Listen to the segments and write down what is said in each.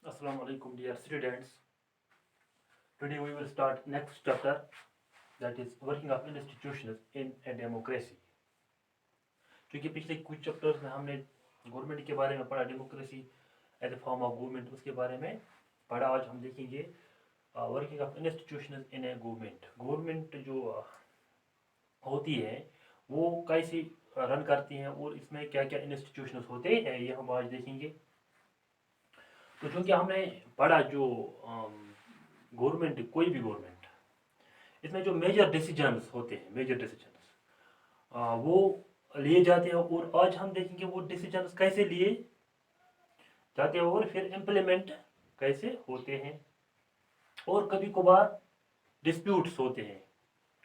Assalamu alaikum dear students. Today we will start next chapter, that is working of institutions in a democracy. क्योंकि पिछले कुछ chapters में हमने government के बारे में पढ़ा, democracy as a form of government उसके बारे में पढ़ा। आज हम देखेंगे working of institutions in a government. Government जो होती है वो कैसे रन करती हैं और इसमें क्या क्या इंस्टीट्यूशंस होते हैं ये हम आज देखेंगे। तो जो कि हमने पढ़ा, जो गवर्नमेंट, कोई भी गवर्नमेंट, इसमें जो मेजर डिसीजंस होते हैं, मेजर डिसीजंस वो लिए जाते हैं और आज हम देखेंगे वो डिसीजंस कैसे लिए जाते हैं और फिर इम्प्लीमेंट कैसे होते हैं। और कभी कभार डिस्प्यूट्स होते हैं,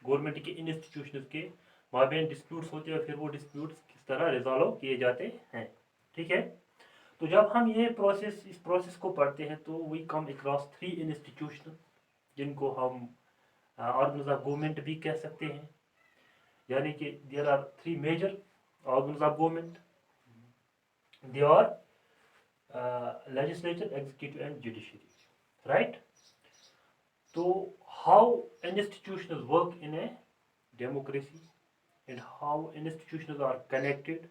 गवर्नमेंट के इंस्टीट्यूशन के माबेन डिस्प्यूट्स होते हैं, फिर वो डिस्प्यूट्स किस तरह रिजॉल्व किए जाते हैं। ठीक है, तो जब हम इस प्रोसेस को पढ़ते हैं तो वी कम अक्रॉस 3 इंस्टीट्यूशन, जिनको हम ऑर्गन्स ऑफ गवर्नमेंट भी कह सकते हैं। यानी कि there are 3 major organs of government. They are legislature, executive and judiciary, right? So how institutions work in a democracy and how institutions are connected,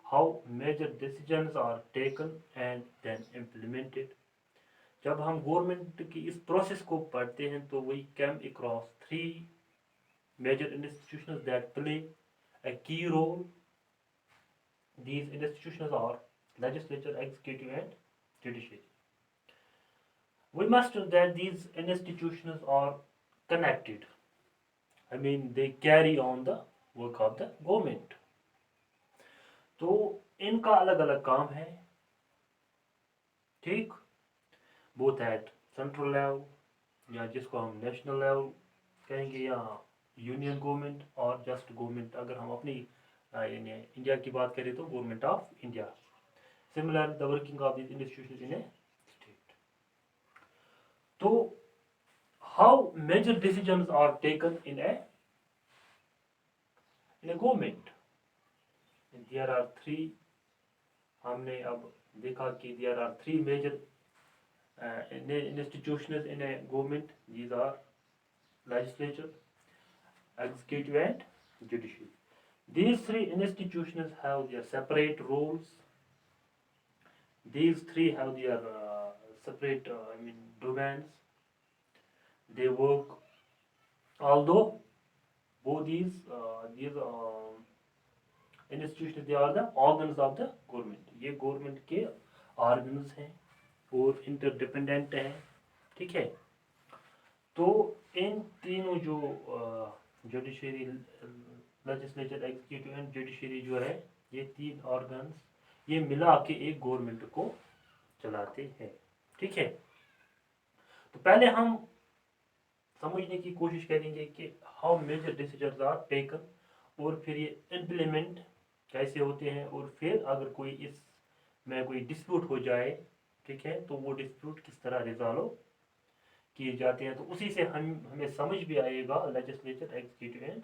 how major decisions are taken and then implemented. जब हम government की इस process को पढ़ते हैं तो we came across 3 major institutions that play a key role. These institutions are legislature, executive and judiciary. We must know that these institutions are connected. I mean they carry on the work of the government. तो इनका अलग अलग काम है, ठीक, both at central level या जिसको हम नेशनल लेवल कहेंगे, या यूनियन गवर्नमेंट और जस्ट गवर्नमेंट। अगर हम अपनी इंडिया की बात करें तो government of India. Similar the working of this institution in a state. तो how major decisions are taken in a government, there are 3। हमने अब देखा कि there are 3 major institutions in a government. These are legislature, executive and judiciary. These 3 institutions have their separate roles. These 3 have their separate domains. They work, although both these institutions, they are the organs of the government. ये government के organs हैं और interdependent हैं, ठीक है। तो इन तीनों जो judiciary, legislature, executive and judiciary जो है, ये 3 ऑर्गन्स ये मिला के एक गवर्नमेंट को चलाते हैं, ठीक है। तो पहले हम समझने की कोशिश करेंगे कि how major decisions are taken और फिर ये इम्प्लीमेंट कैसे होते हैं, और फिर अगर कोई इसमें कोई डिस्प्यूट हो जाए, ठीक है, तो वो डिस्प्यूट किस तरह रिजॉल्व किए जाते हैं। तो उसी से हमें समझ भी आएगा लेजिस्लेचर, एग्जीक्यूटिव एंड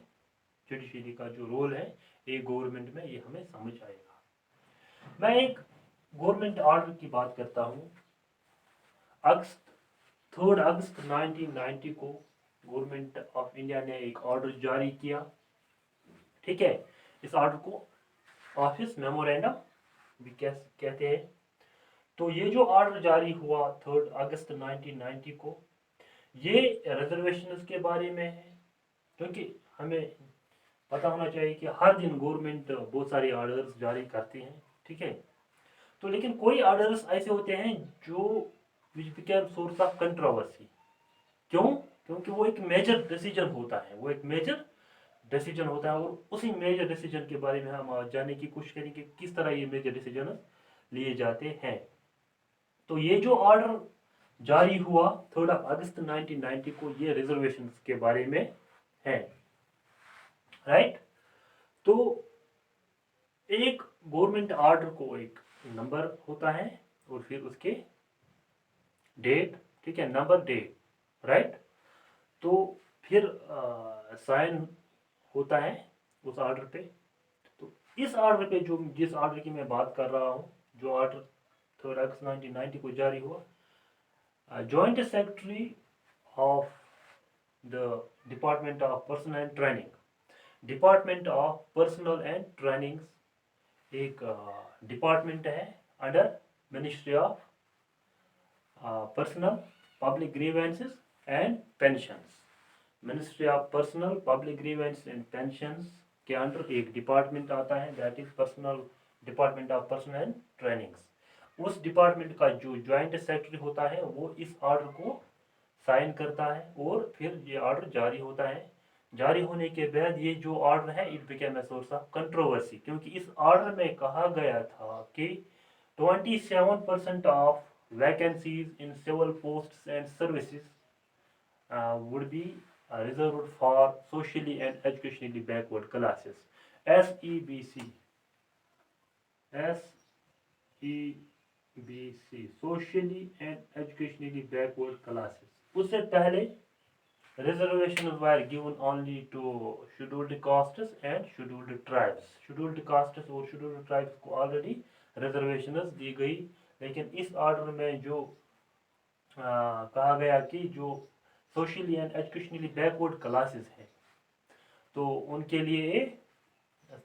जुडिशरी का जो रोल है एक गवर्नमेंट में, ये हमें समझ आएगा। मैं एक गवर्नमेंट ऑर्डर की बात करता हूँ। 3 अगस्त 1990 को गवर्नमेंट ऑफ इंडिया ने एक ऑर्डर जारी किया, ठीक है। इस ऑर्डर को ऑफिस मेमोरेंडम भी कहते हैं। तो ये जो ऑर्डर जारी हुआ 3 अगस्त 1990 को, ये रिजर्वेशन के बारे में है। क्योंकि हमें पता होना चाहिए कि हर दिन गवर्नमेंट बहुत सारे ऑर्डर्स जारी करते हैं, ठीक है। तो लेकिन कोई ऑर्डर्स ऐसे होते हैं जो विच बिकम सोर्स ऑफ कंट्रोवर्सी। क्यों? क्योंकि वो एक मेजर डिसीजन होता है, वो एक मेजर डिसीजन होता है, और उसी मेजर डिसीजन के बारे में हम जानने की कोशिश करेंगे किस तरह ये मेजर डिसीजन लिए जाते हैं। तो ये जो ऑर्डर जारी हुआ 3 अगस्त 1990 को, ये रिजर्वेशन के बारे में है, राइट। तो एक गवर्नमेंट ऑर्डर को एक नंबर होता है और फिर उसके डेट, ठीक है, नंबर, डेट, राइट। तो फिर साइन होता है उस ऑर्डर पे। तो इस ऑर्डर पे, जो जिस ऑर्डर की मैं बात कर रहा हूँ, जो ऑर्डर 3 अगस्त 1990 को जारी हुआ। Joint secretary of the department of personal and training. Department of personal and training एक डिपार्टमेंट है under ministry of personnel public grievances and pensions. Ministry of personnel public grievance and pensions के under एक department आता है, that is personal department of personal and trainings. उस department का जो joint secretary होता है वो इस ऑर्डर को साइन करता है और फिर ये ऑर्डर जारी होता है। जारी होने के बाद ये जो ऑर्डर है it became a source of controversy, क्योंकि इस ऑर्डर में कहा गया था कि 27% of vacancies in civil posts and services would be reserved for socially and educationally backward classes, SEBC, socially and educationally backward classes। उससे पहले reservations were given only to scheduled castes and scheduled tribes। scheduled castes और scheduled tribes को already reservations दी गई, लेकिन इस order में जो कहा गया कि जो socially and educationally backward classes हैं तो उनके लिए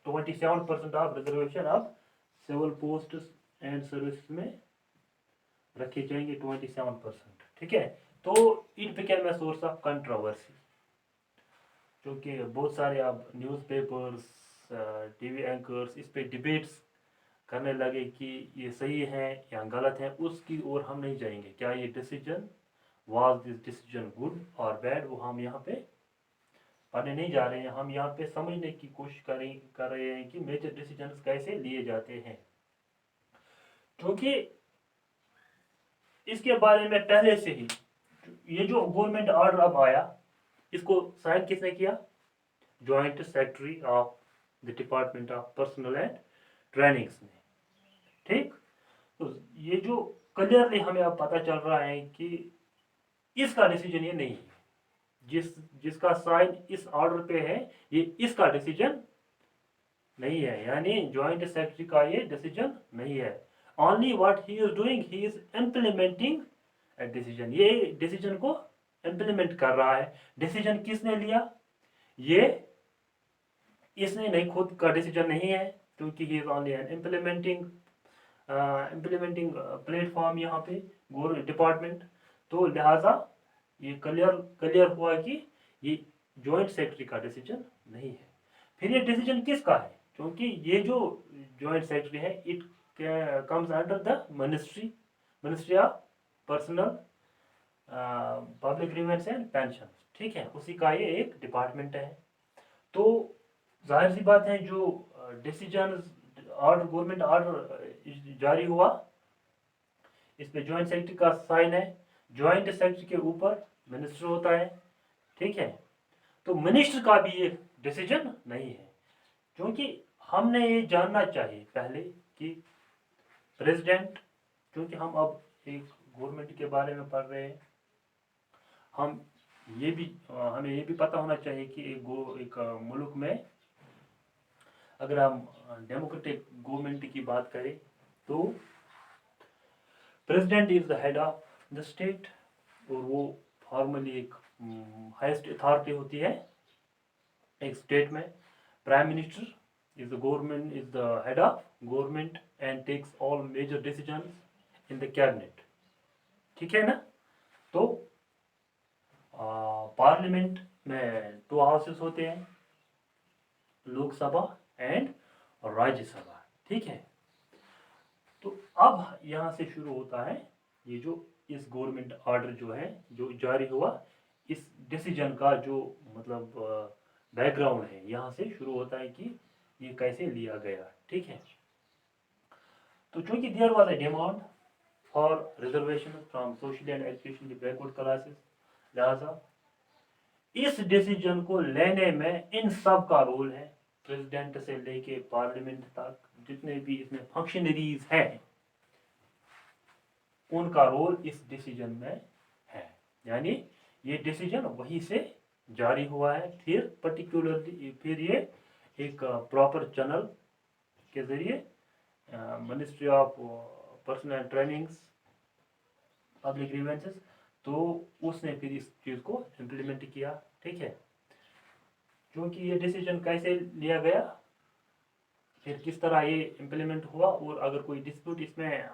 27% ऑफ रिजर्वेशन अब सिविल पोस्ट एंड सर्विस में रखे जाएंगे 27%। ठीक है, तो it became a source of controversy, क्योंकि बहुत सारे अब न्यूज़पेपर्स टीवी एंकर्स इस पे डिबेट्स करने लगे कि ये सही है या गलत है, उसकी ओर हम नहीं जाएंगे। क्या ये decision Was this decision good or bad, वो हम यहाँ पे पढ़ने नहीं जा रहे हैं, हम यहाँ पे समझने की कोशिश कर रहे हैं कि मेजर डिसीजंस कैसे लिए जाते हैं। क्योंकि इसके बारे में पहले से ही ये जो गवर्नमेंट ऑर्डर अब आया इसको साइन किसने किया? Joint secretary of the department of personal and trainings ने। ठीक, तो ये जो क्लियरली हमें अब पता चल रहा है कि इसका डिसीजन ये नहीं है, जिसका साइन इस ऑर्डर पे है ये इसका डिसीजन नहीं है, यानी जॉइंट सेक्रेटरी का ये डिसीजन नहीं है। Only what he is doing, he is implementing a decision. ये डिसीजन को इम्प्लीमेंट कर रहा है। डिसीजन किसने लिया? ये इसने नहीं, खुद का डिसीजन नहीं है, क्योंकि he is only an implementing platform यहाँ पे डिपार्टमेंट। तो लिहाजा ये क्लियर हुआ कि ये जॉइंट सेक्रेटरी का डिसीजन नहीं है। फिर ये डिसीजन किसका है? क्योंकि ये जो जॉइंट सेक्रेटरी है it comes under the ministry of personnel public grievance and pension. ठीक है, उसी का ये एक डिपार्टमेंट है। तो जाहिर सी बात है जो डिसीजन ऑर्डर गवर्नमेंट ऑर्डर जारी हुआ इस पे जॉइंट सेक्रेटरी का साइन है। जॉइंट सेक्रेटरी के ऊपर मिनिस्टर होता है। ठीक है, तो मिनिस्टर का भी एक डिसीजन नहीं है, क्योंकि हमने ये जानना चाहिए पहले कि प्रेसिडेंट, क्योंकि हम अब एक गवर्नमेंट के बारे में पढ़ रहे हैं, हमें ये भी पता होना चाहिए कि एक मुल्क में अगर हम डेमोक्रेटिक गवर्नमेंट की बात करें तो president is the head of the state और वो फॉर्मली एक हाईएस्ट अथॉरिटी होती है एक स्टेट में। Prime minister is the head of government and takes all major decisions in the cabinet. ठीक है ना? तो पार्लियामेंट में 2 हाउसेस होते हैं, लोकसभा एंड राज्यसभा। ठीक है, तो अब यहाँ से शुरू होता है ये जो इस गवर्नमेंट ऑर्डर जो है जो जारी हुआ, इस डिसीजन का जो मतलब बैकग्राउंड है यहाँ से शुरू होता है कि ये कैसे लिया गया। ठीक है, तो चूंकि there was a demand for reservation from social and educationally backward classes, लिहाजा इस डिसीजन को लेने में इन सब का रोल है, प्रेसिडेंट से लेके पार्लियामेंट तक जितने भी इसमें फंक्शनरीज हैं उनका रोल इस डिसीजन में है। यानी ये डिसीजन वहीं से जारी हुआ है, फिर पर्टिकुलरली फिर ये एक प्रॉपर चैनल के जरिए ministry of personal trainings, public grievances, तो उसने फिर इस चीज़ को इम्प्लीमेंट किया। ठीक है, क्योंकि ये डिसीजन कैसे लिया गया, फिर किस तरह ये इम्प्लीमेंट हुआ, और अगर कोई डिस्प्यूट इसमें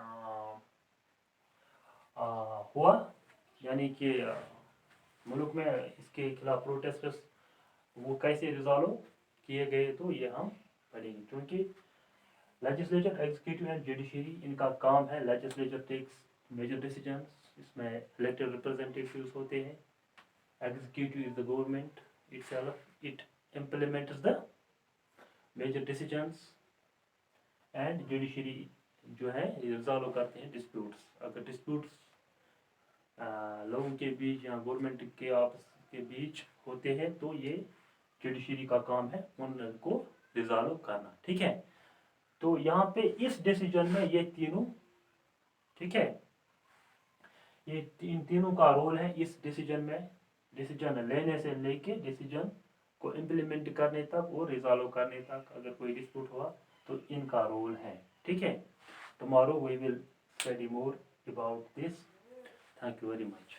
हुआ, यानी कि मुल्क में इसके खिलाफ प्रोटेस्टर्स वो कैसे रिजॉल्व किए गए, तो ये हम पढ़ेंगे। क्योंकि लेजिस्लेचर, एग्जीक्यूटिव एंड जुडिशरी इनका काम है। लेजिस्लेचर टेक्स मेजर डिसीजंस, इसमें इलेक्टेड रिप्रेजेंटेटिव्स होते हैं। Executive is the government itself, it implements the major decisions, and judiciary जो है रिजॉल्व करते हैं डिस्प्यूट्स। अगर डिस्प्यूट्स लोगों के बीच या गवर्नमेंट के आपस के बीच होते हैं, तो ये जुडिशरी का काम है उनको रिजॉल्व करना। ठीक है, तो यहाँ पे इस डिसीजन में ये तीनों, ठीक है, ये इन तीनों का रोल है इस डिसीजन में। डिसीजन लेने से लेके डिसीजन को इम्प्लीमेंट करने तक और रिजॉल्व करने तक, अगर कोई डिस्प्यूट हुआ तो इनका रोल है। ठीक है, tomorrow we will study more about this. Thank you very much.